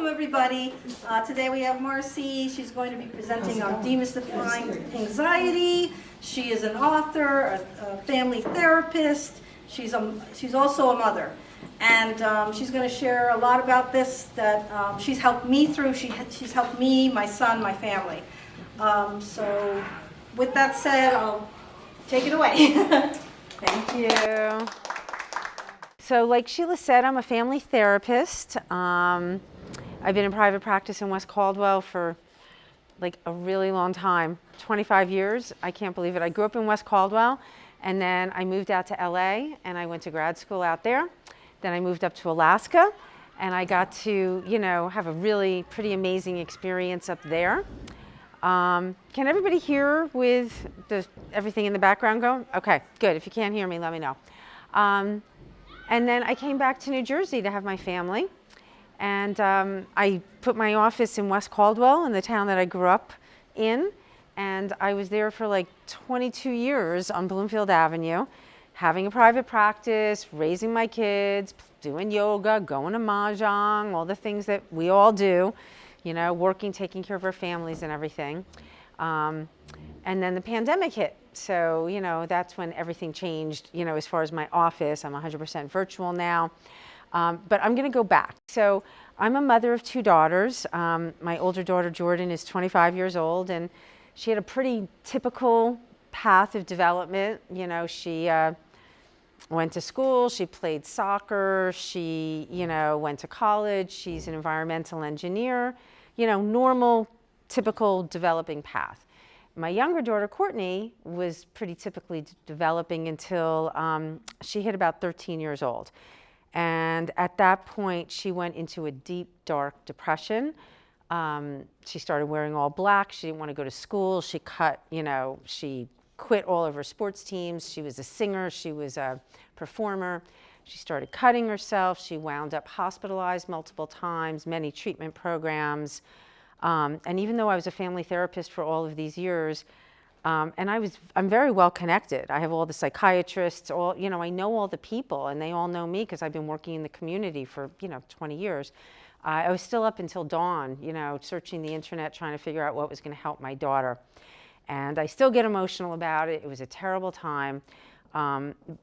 welcome everybody. Today we have Marci. She's going to be presenting on demystifying anxiety. She is an author, a family therapist. She's also a mother. And she's going to share a lot about this that she's helped me through. She's helped me, my son, my family. So with that said, I'll take it away. Thank you. So like Sheila said, I'm a family therapist. I've been in private practice in West Caldwell for like a really long time, 25 years. I can't believe it. I grew up in West Caldwell, and then I moved out to LA, and I went to grad school out there. Then I moved up to Alaska, and I got to, have a really pretty amazing experience up there. Can everybody hear with everything in the background going? Okay, good. If you can't hear me, let me know. And then I came back to New Jersey to have my family. And I put my office in West Caldwell, in the town that I grew up in. And I was there for like 22 years on Bloomfield Avenue, having a private practice, raising my kids, doing yoga, going to mahjong, all the things that we all do, working, taking care of our families and everything. And then the pandemic hit. So, that's when everything changed, as far as my office. I'm 100% virtual now. But I'm going to go back. So I'm a mother of 2 daughters. My older daughter, Jordan, is 25 years old, and she had a pretty typical path of development. She went to school, she played soccer, she, went to college, she's an environmental engineer, normal, typical developing path. My younger daughter, Courtney, was pretty typically developing until she hit about 13 years old. And at that point, she went into a deep, dark depression. She started wearing all black. She didn't want to go to school. She she quit all of her sports teams. She was a singer. She was a performer. She started cutting herself. She wound up hospitalized multiple times, many treatment programs. And even though I was a family therapist for all of these years, and I'm very well connected. I have all the psychiatrists, I know all the people, and they all know me because I've been working in the community for, 20 years. I was still up until dawn, searching the internet, trying to figure out what was going to help my daughter. And I still get emotional about it. It was a terrible time.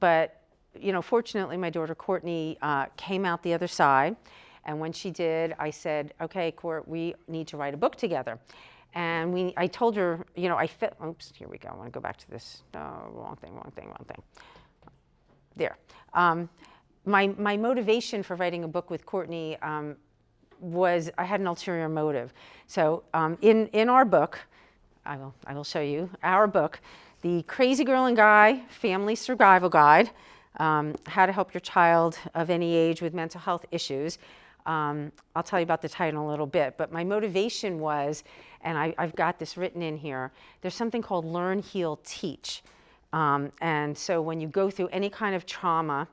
But, fortunately, my daughter Courtney came out the other side. And when she did, I said, okay, Court, we need to write a book together. And I told her, oops, here we go. I want to go back to this. Wrong thing. There. My motivation for writing a book with Courtney was I had an ulterior motive. So in our book, I will show you our book, The Crazy Girl and Guy Family Survival Guide, How to Help Your Child of Any Age with Mental Health Issues. I'll tell you about the title in a little bit, but my motivation was, and I've got this written in here, there's something called Learn, Heal, Teach. And so when you go through any kind of trauma,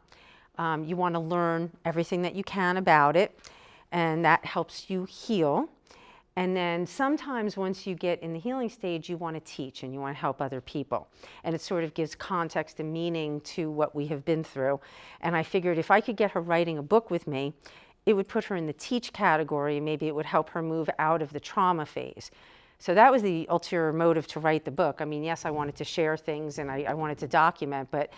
you want to learn everything that you can about it, and that helps you heal. And then sometimes once you get in the healing stage, you want to teach and you want to help other people. And it sort of gives context and meaning to what we have been through. And I figured if I could get her writing a book with me, it would put her in the teach category, and maybe it would help her move out of the trauma phase. So that was the ulterior motive to write the book. I mean, yes, I wanted to share things and I wanted to document, but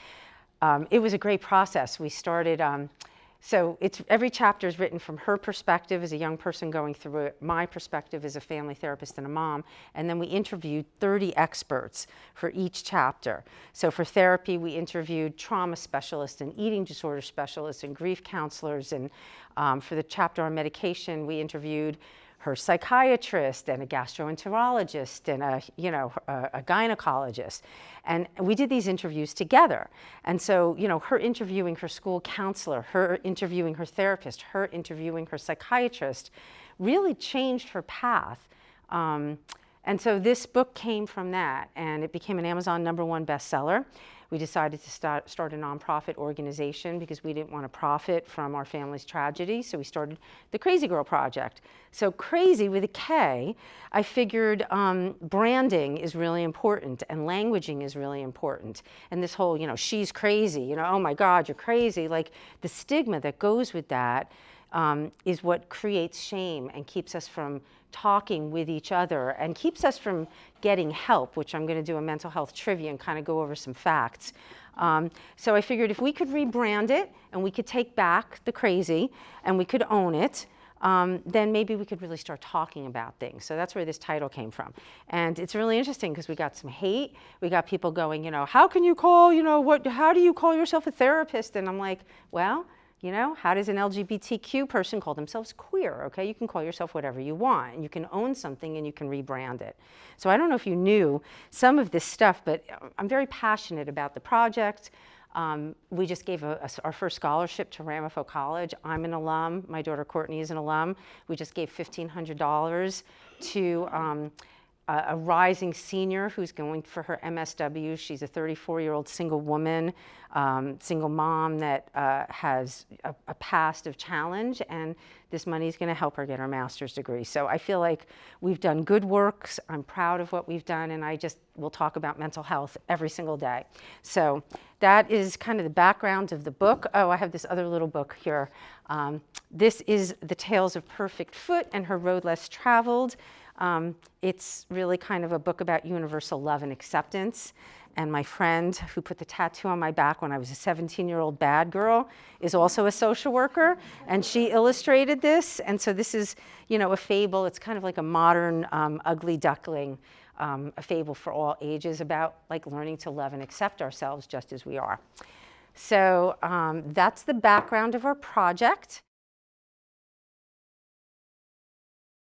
it was a great process. We started, so every chapter is written from her perspective as a young person going through it, my perspective as a family therapist and a mom, and then we interviewed 30 experts for each chapter. So for therapy, we interviewed trauma specialists and eating disorder specialists and grief counselors, and for the chapter on medication, we interviewed her psychiatrist and a gastroenterologist and a gynecologist. And we did these interviews together. And so, her interviewing her school counselor, her interviewing her therapist, her interviewing her psychiatrist really changed her path. And so this book came from that, and it became an Amazon #1 bestseller. We decided to start a nonprofit organization because we didn't want to profit from our family's tragedy, so we started the Crazy Girl Project. So crazy with a K, I figured branding is really important and languaging is really important. And this whole, she's crazy, oh my God, you're crazy, like the stigma that goes with that is what creates shame and keeps us from talking with each other and keeps us from getting help, which I'm going to do a mental health trivia and kind of go over some facts. So I figured if we could rebrand it and we could take back the crazy and we could own it, then maybe we could really start talking about things. So that's where this title came from. And it's really interesting because we got some hate. We got people going, how can you call, how do you call yourself a therapist? And I'm like, well, how does an LGBTQ person call themselves queer? Okay, you can call yourself whatever you want, and you can own something and you can rebrand it. So I don't know if you knew some of this stuff, but I'm very passionate about the project. We just gave our first scholarship to Ramapo College. I'm an alum. My daughter Courtney is an alum. We just gave $1,500 to a rising senior who's going for her MSW. She's a 34-year-old single woman, single mom that has a past of challenge, and this money is going to help her get her master's degree. So I feel like we've done good works. I'm proud of what we've done, and I just will talk about mental health every single day. So that is kind of the background of the book. Oh, I have this other little book here. This is The Tales of Perfect Foot and Her Road Less Traveled. It's really kind of a book about universal love and acceptance. And my friend who put the tattoo on my back when I was a 17-year-old bad girl is also a social worker, and she illustrated this. And so this is, a fable. It's kind of like a modern ugly duckling, a fable for all ages about like learning to love and accept ourselves just as we are. So that's the background of our project.